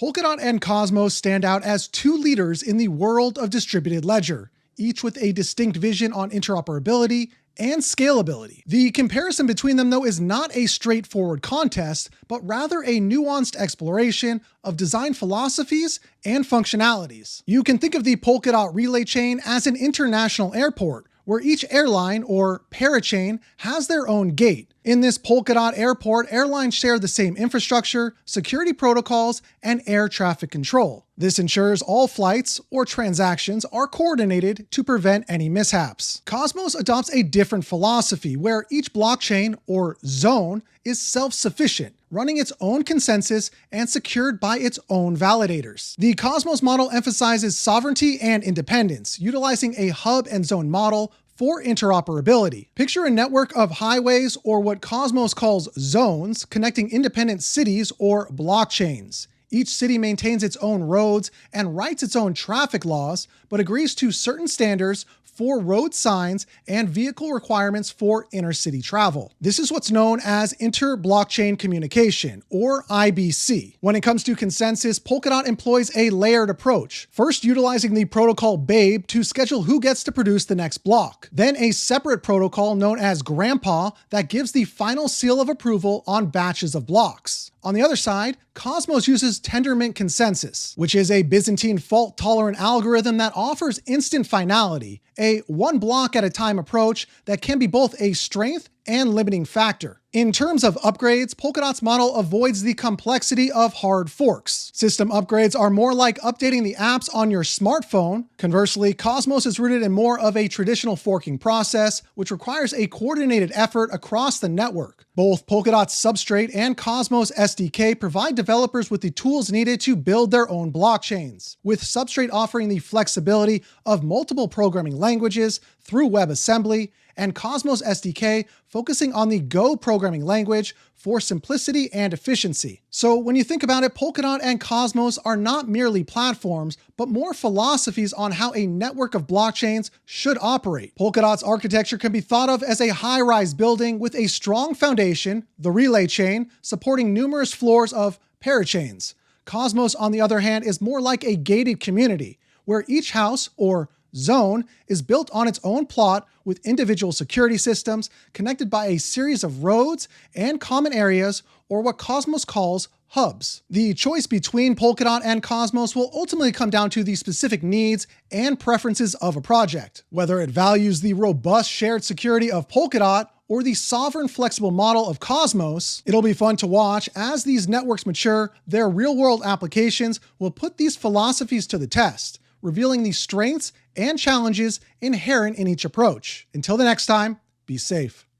Polkadot and Cosmos stand out as two leaders in the world of distributed ledger, each with a distinct vision on interoperability and scalability. The comparison between them, though, is not a straightforward contest, but rather a nuanced exploration of design philosophies and functionalities. You can think of the Polkadot relay chain as an international airport, where each airline, or parachain, has their own gate. In this Polkadot airport, airlines share the same infrastructure, security protocols, and air traffic control. This ensures all flights or transactions are coordinated to prevent any mishaps. Cosmos adopts a different philosophy where each blockchain, or zone, is self-sufficient, running its own consensus and secured by its own validators. The Cosmos model emphasizes sovereignty and independence, utilizing a hub and zone model for interoperability. Picture a network of highways, or what Cosmos calls zones, connecting independent cities or blockchains. Each city maintains its own roads and writes its own traffic laws, but agrees to certain standards for road signs and vehicle requirements for intercity travel. This is what's known as inter-blockchain communication, or IBC. When it comes to consensus, Polkadot employs a layered approach, first utilizing the protocol Babe to schedule who gets to produce the next block, then a separate protocol known as Grandpa that gives the final seal of approval on batches of blocks. On the other side, Cosmos uses Tendermint consensus, which is a Byzantine fault-tolerant algorithm that offers instant finality, a one block at a time approach that can be both a strength and limiting factor. In terms of upgrades, Polkadot's model avoids the complexity of hard forks. System upgrades are more like updating the apps on your smartphone. Conversely, Cosmos is rooted in more of a traditional forking process, which requires a coordinated effort across the network. Both Polkadot's Substrate and Cosmos SDK provide developers with the tools needed to build their own blockchains, with Substrate offering the flexibility of multiple programming languages through WebAssembly, and Cosmos SDK focusing on the Go programming language for simplicity and efficiency. So when you think about it, Polkadot and Cosmos are not merely platforms, but more philosophies on how a network of blockchains should operate. Polkadot's architecture can be thought of as a high-rise building with a strong foundation, the relay chain, supporting numerous floors of parachains. Cosmos, on the other hand, is more like a gated community, where each house, or zone, is built on its own plot with individual security systems connected by a series of roads and common areas, or what Cosmos calls hubs. The choice between Polkadot and Cosmos will ultimately come down to the specific needs and preferences of a project, whether it values the robust shared security of Polkadot or the sovereign flexible model of Cosmos. It'll be fun to watch as these networks mature. Their real-world applications will put these philosophies to the test, revealing the strengths and challenges inherent in each approach. Until the next time, be safe.